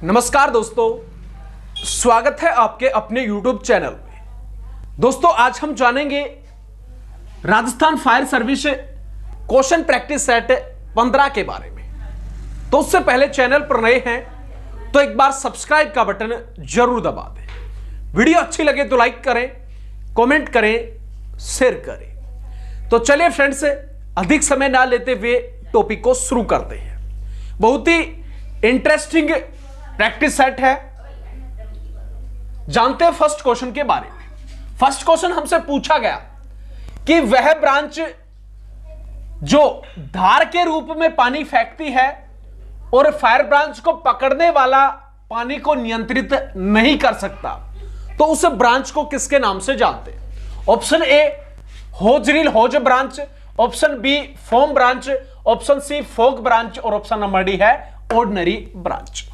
नमस्कार दोस्तों, स्वागत है आपके अपने YouTube चैनल में। दोस्तों आज हम जानेंगे Rajasthan fire service question practice set 15 के बारे में। तो उससे पहले चैनल पर नए हैं तो एक बार सब्सक्राइब का बटन जरूर दबा दें। वीडियो अच्छी लगे तो लाइक करें, कमेंट करें, शेयर करें। तो चलिए फ्रेंड्स, अधिक समय ना लेते हुए टॉपिक को शुरू करते हैं। बहुत ही इंटरेस्टिंग प्रैक्टिस सेट है। जानते हैं फर्स्ट क्वेश्चन के बारे में। फर्स्ट क्वेश्चन हमसे पूछा गया कि वह ब्रांच जो धार के रूप में पानी फेंकती है और फायर ब्रांच को पकड़ने वाला पानी को नियंत्रित नहीं कर सकता, तो उस ब्रांच को किसके नाम से जानते हैं? Option A hose reel hose branch, option B foam branch, option C fog branch और ऑप्शन नंबर डी है ऑर्डिनरी ब्रांच।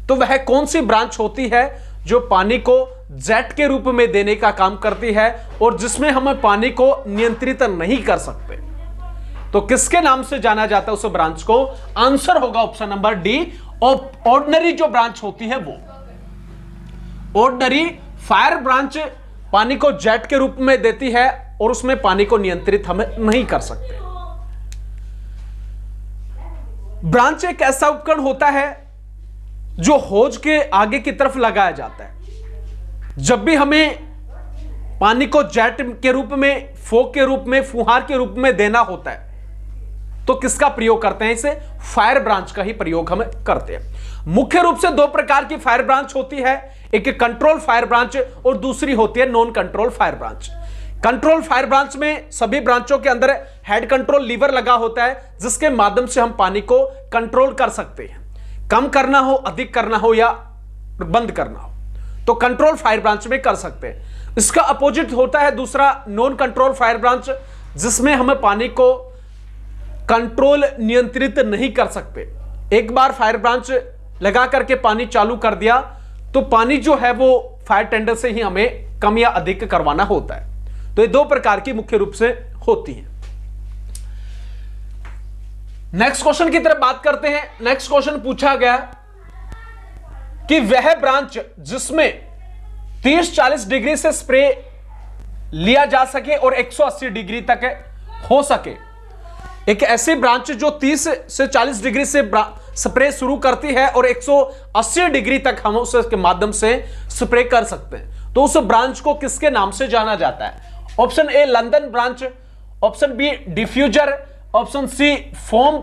तो वह कौन सी ब्रांच होती है जो पानी को जेट के रूप में देने का काम करती है और जिसमें हम पानी को नियंत्रित नहीं कर सकते? तो किसके नाम से जाना जाता है उस ब्रांच को? आंसर होगा ऑप्शन नंबर डी, ऑर्डिनरी जो ब्रांच होती है वो। ऑर्डिनरी फायर ब्रांच पानी को जेट के रूप में देती है और उसमें पानी को नियंत्रित हम नहीं कर सकते। ब्रांच एक ऐसा उपकरण होता है जो होज के आगे की तरफ लगाया जाता है। जब भी हमें पानी को जेट के रूप में, फोक के रूप में, फुहार के रूप में देना होता है तो किसका प्रयोग करते हैं? इसे फायर ब्रांच का ही प्रयोग हम करते हैं। मुख्य रूप से दो प्रकार की फायर ब्रांच होती है, एक कंट्रोल फायर ब्रांच और दूसरी होती है non control fire branch. Control fire branch में सभी ब्रांचों के अंदर हेड कंट्रोल लीवर लगा होता है जिसके माध्यम से हम पानी को कंट्रोल कर सकते हैं। कम करना हो, अधिक करना हो या बंद करना हो तो कंट्रोल फायर ब्रांच में कर सकते हैं। इसका अपोजिट होता है दूसरा नॉन कंट्रोल फायर ब्रांच, जिसमें हमें पानी को कंट्रोल नियंत्रित नहीं कर सकते। एक बार फायर ब्रांच लगा करके पानी चालू कर दिया तो पानी जो है वो फायर टेंडर से ही हमें कम या अधिक करवाना होता है। तो ये दो प्रकार की मुख्य रूप से होती है। नेक्स्ट क्वेश्चन की तरफ बात करते हैं। नेक्स्ट क्वेश्चन पूछा गया कि वह ब्रांच जिसमें 30-40 डिग्री से स्प्रे लिया जा सके और 180 डिग्री तक हो सके। एक ऐसी ब्रांच जो 30 से 40 डिग्री से स्प्रे शुरू करती है और 180 डिग्री तक हम उसके माध्यम से स्प्रे कर सकते हैं, तो उस ब्रांच को किसके नाम से जाना जाता है? Option A London branch, option B diffuser, option C foam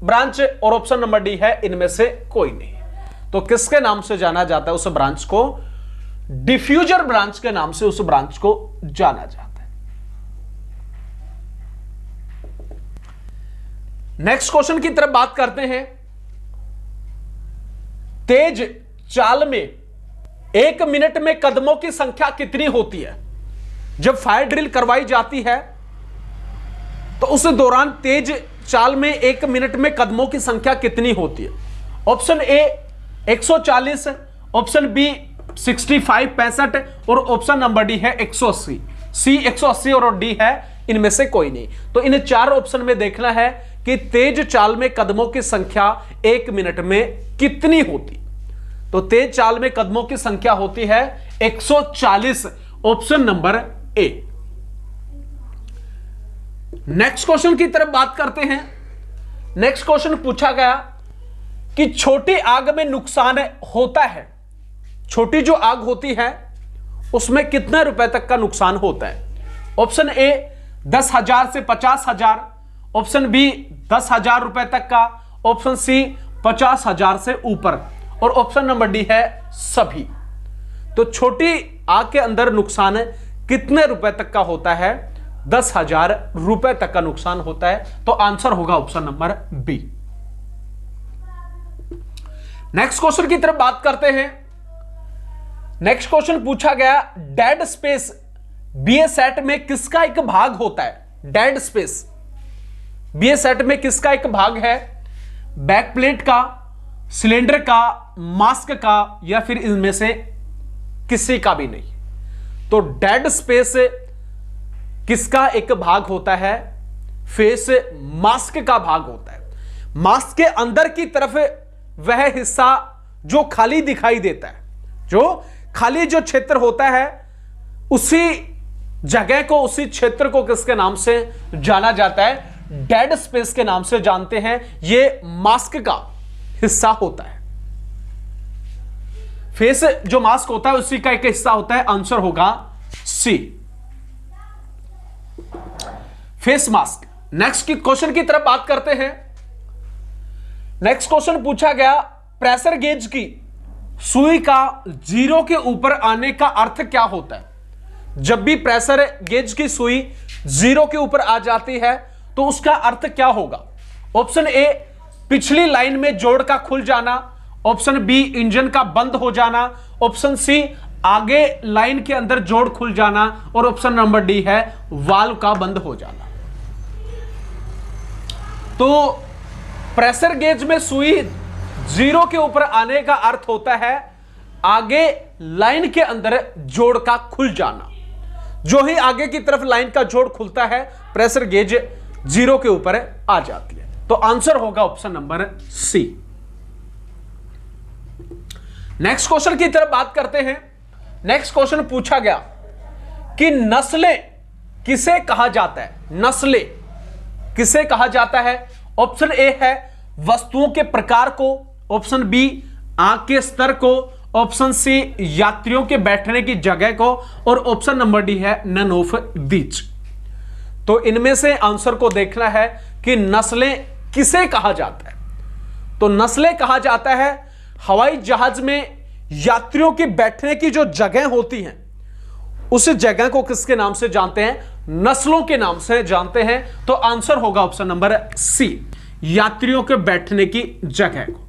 branch और ऑप्शन नंबर डी है इनमें से कोई नहीं। तो किसके नाम से जाना जाता है उस ब्रांच को? डिफ्यूजर ब्रांच के नाम से उस ब्रांच को जाना जाता है। नेक्स्ट क्वेश्चन की तरफ बात करते हैं। तेज चाल में 1 मिनट में कदमों की संख्या कितनी होती है? जब फायर ड्रिल करवाई जाती है तो उस दौरान तेज चाल में 1 मिनट में कदमों की संख्या कितनी होती है? ऑप्शन ए 140, ऑप्शन बी 65 और ऑप्शन नंबर डी है 180। सी 180 और डी है इनमें से कोई नहीं। तो इन चार ऑप्शन में देखना है कि तेज चाल में कदमों की संख्या 1 मिनट में कितनी होती। तो तेज चाल में कदमों की संख्या होती है 140, option number A. Next question की तरफ बात करते हैं। नेक्स्ट क्वेश्चन पूछा गया कि छोटी आग में नुकसान होता है, छोटी जो आग होती है उसमें कितने रुपए तक का नुकसान होता है? ऑप्शन ए 10,000 से 50,000, ऑप्शन बी 10,000 रुपए तक का, ऑप्शन सी 50,000 से ऊपर और ऑप्शन नंबर डी है सभी। तो छोटी आग के अंदर नुकसान कितने रुपए तक का होता है? 10,000 रुपए तक का नुकसान होता है। तो आंसर होगा option number B. Next question की तरफ बात करते हैं। नेक्स्ट क्वेश्चन पूछा गया डेड स्पेस बीए सेट में किसका एक भाग होता है? डेड स्पेस बीए सेट में किसका एक भाग है? बैक प्लेट का, सिलेंडर का, मास्क का या फिर इनमें से किसी का भी नहीं। तो डेड स्पेस किसका एक भाग होता है? फेस मास्क का भाग होता है। मास्क के अंदर की तरफ वह हिस्सा जो खाली दिखाई देता है, जो खाली जो क्षेत्र होता है, उसी जगह को, उसी क्षेत्र को किसके नाम से जाना जाता है? डेड स्पेस के नाम से जानते हैं। यह मास्क का हिस्सा होता है। फेस जो मास्क होता है उसी का एक हिस्सा होता है। आंसर होगा सी, फेस मास्क। नेक्स्ट क्वेश्चन की तरफ बात करते हैं। नेक्स्ट क्वेश्चन पूछा गया, प्रेशर गेज की सुई का 0 के ऊपर आने का अर्थ क्या होता है? जब भी प्रेशर गेज की सुई 0 के ऊपर आ जाती है तो उसका अर्थ क्या होगा? ऑप्शन ए, पिछली लाइन में जोड़ का खुल जाना। ऑप्शन बी, इंजन का बंद हो जाना। ऑप्शन सी, आगे लाइन के अंदर जोड़ खुल जाना। और ऑप्शन नंबर डी है वाल्व का बंद हो जाना। तो प्रेशर गेज में सुई 0 के ऊपर आने का अर्थ होता है आगे लाइन के अंदर जोड़ का खुल जाना। जो ही आगे की तरफ लाइन का जोड़ खुलता है, प्रेशर गेज 0 के ऊपर आ जाती है। तो आंसर होगा option number C. Next question की तरफ बात करते हैं। नेक्स्ट क्वेश्चन पूछा गया कि नस्लें किसे कहा जाता है? नस्लें किसे कहा जाता है? ऑप्शन ए है वस्तुओं के प्रकार को। ऑप्शन बी, आंख के स्तर को। ऑप्शन सी, यात्रियों के बैठने की जगह को। और ऑप्शन नंबर डी है नन ऑफ दीज। तो इनमें से आंसर को देखना है कि नस्लें किसे कहा जाता है। तो नस्लें कहा जाता है हवाई जहाज में यात्रियों के बैठने की जो जगह होती हैं, उस जगह को किसके नाम से जानते हैं? नस्लों के नाम से जानते हैं। तो आंसर होगा ऑप्शन नंबर सी, यात्रियों के बैठने की जगह को।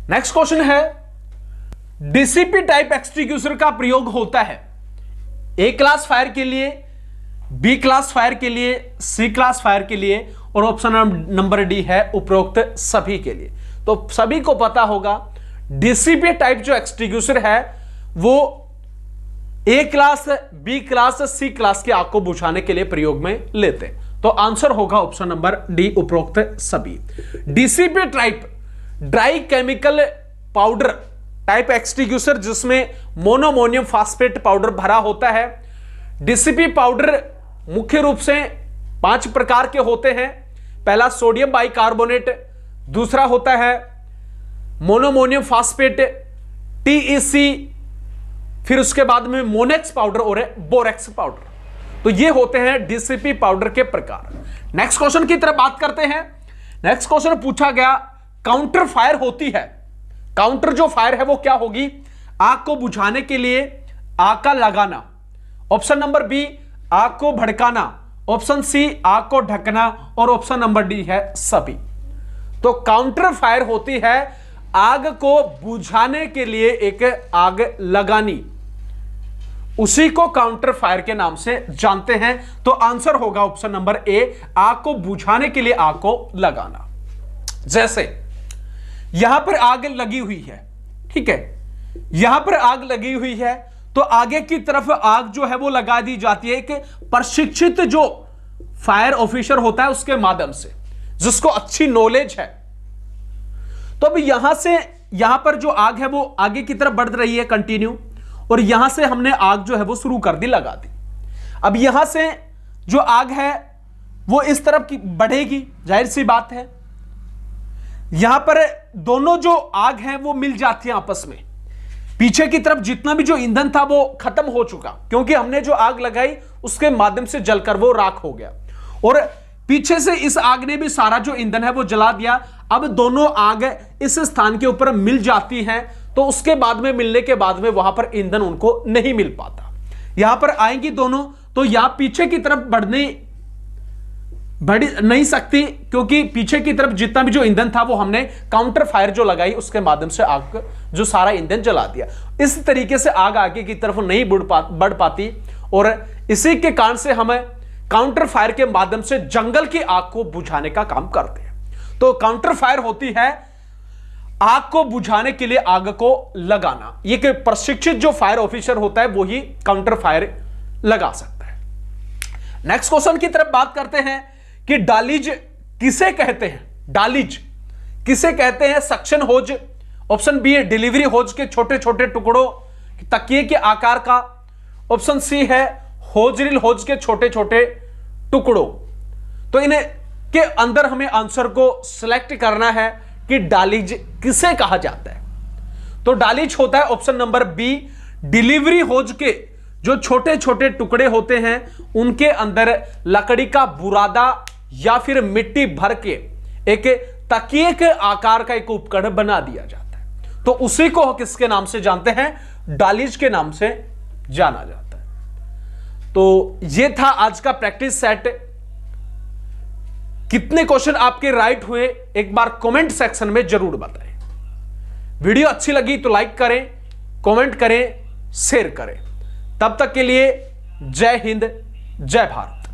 नेक्स्ट क्वेश्चन है, डीसीपी टाइप एक्सटिंग्विशर का प्रयोग होता है ए क्लास फायर के लिए, बी क्लास फायर के लिए, सी क्लास फायर के लिए। और ऑप्शन नंबर डी है उपरोक्त सभी के लिए। तो सभी को पता होगा डीसीपी टाइप जो एक्सटिंग्विशर है वो ए क्लास, बी क्लास, सी क्लास की आग को बुझाने के लिए प्रयोग में लेते हैं। तो आंसर होगा ऑप्शन नंबर डी, उपरोक्त सभी। DCP type dry chemical powder type extinguisher जिसमें मोनोमोनियम फास्फेट पाउडर भरा होता है। डीसीपी पाउडर मुख्य रूप से 5 प्रकार के होते हैं। पहला सोडियम बाइकार्बोनेट, दूसरा होता है मोनोमोनियम फास्फेट टीईसी, फिर उसके बाद में मोनेक्स पाउडर और बोरेक्स पाउडर। तो ये होते हैं डीसीपी पाउडर के प्रकार। नेक्स्ट क्वेश्चन की तरफ बात करते हैं। नेक्स्ट क्वेश्चन पूछा गया, काउंटर फायर होती है। काउंटर जो फायर है वो क्या होगी? आग को बुझाने के लिए आग का लगाना। ऑप्शन नंबर बी, आग को भड़काना। ऑप्शन सी, आग को ढकना। और ऑप्शन नंबर डी है सभी। तो काउंटर फायर होती है आग को बुझाने के लिए एक आग लगानी, उसी को काउंटर फायर के नाम से जानते हैं। तो आंसर होगा ऑप्शन नंबर ए, आग को बुझाने के लिए आग को लगाना। जैसे यहां पर आग लगी हुई है, ठीक है, यहां पर आग लगी हुई है तो आगे की तरफ आग जो है वो लगा दी जाती है एक प्रशिक्षित जो फायर ऑफिसर होता है उसके माध्यम से, जिसको अच्छी नॉलेज है। तो अब यहां से यहां पर जो आग है वो आगे की तरफ बढ़ रही है कंटिन्यू, और यहां से हमने आग जो है वो शुरू कर दी, लगा दी। अब यहां से जो आग है वो इस तरफ की बढ़ेगी, जाहिर सी बात है। यहां पर दोनों जो आग है वो मिल जाती है आपस में। पीछे की तरफ जितना भी जो ईंधन था वो खत्म हो चुका, क्योंकि हमने जो आग लगाई उसके माध्यम से जलकर वो राख हो गया, और पीछे से इस आग ने भी सारा जो ईंधन है वो जला दिया। अब दोनों आग इस स्थान के ऊपर मिल जाती हैं, तो उसके बाद में मिलने के बाद में वहां पर ईंधन उनको नहीं मिल पाता। यहां पर आएंगी दोनों तो यहां पीछे की तरफ बढ़ नहीं सकती, क्योंकि पीछे की तरफ जितना भी जो ईंधन था वो हमने काउंटर फायर जो लगाई उसके माध्यम से आग जो सारा ईंधन जला दिया। इस तरीके से आग आगे की तरफ नहीं बढ़ पाती, और इसी के कारण से हम काउंटर फायर के माध्यम से जंगल की आग को बुझाने का काम करते हैं। तो काउंटर फायर होती है आग को बुझाने के लिए आग को लगाना। ये कि प्रशिक्षित जो फायर ऑफिसर होता है वो ही काउंटर फायर लगा सकता है। नेक्स्ट क्वेश्चन की तरफ बात करते हैं कि डालीज किसे कहते हैं? डालीज किसे कहते हैं? सक्शन होज, ऑप्शन बी है डिलीवरी होज के छोटे छोटे टुकड़ों, तकिए के आकार का। ऑप्शन सी है होजरील होज के छोटे छोटे टुकड़ों। तो इन्हें के अंदर हमें आंसर को सिलेक्ट करना है कि डालीज किसे कहा जाता है। तो डालीज होता है ऑप्शन नंबर बी, डिलीवरी होज के जो छोटे छोटे टुकड़े होते हैं उनके अंदर लकड़ी का बुरादा या फिर मिट्टी भर के एक तकिए के आकार का एक उपकरण बना दिया जाता है। तो उसी को किसके नाम से जानते हैं? डालीज के नाम से जाना जाता है। तो यह था आज का प्रैक्टिस सेट। कितने क्वेश्चन आपके राइट हुए एक बार कमेंट सेक्शन में जरूर बताएं। वीडियो अच्छी लगी तो लाइक करें, कमेंट करें, शेयर करें। तब तक के लिए जय हिंद, जय भारत।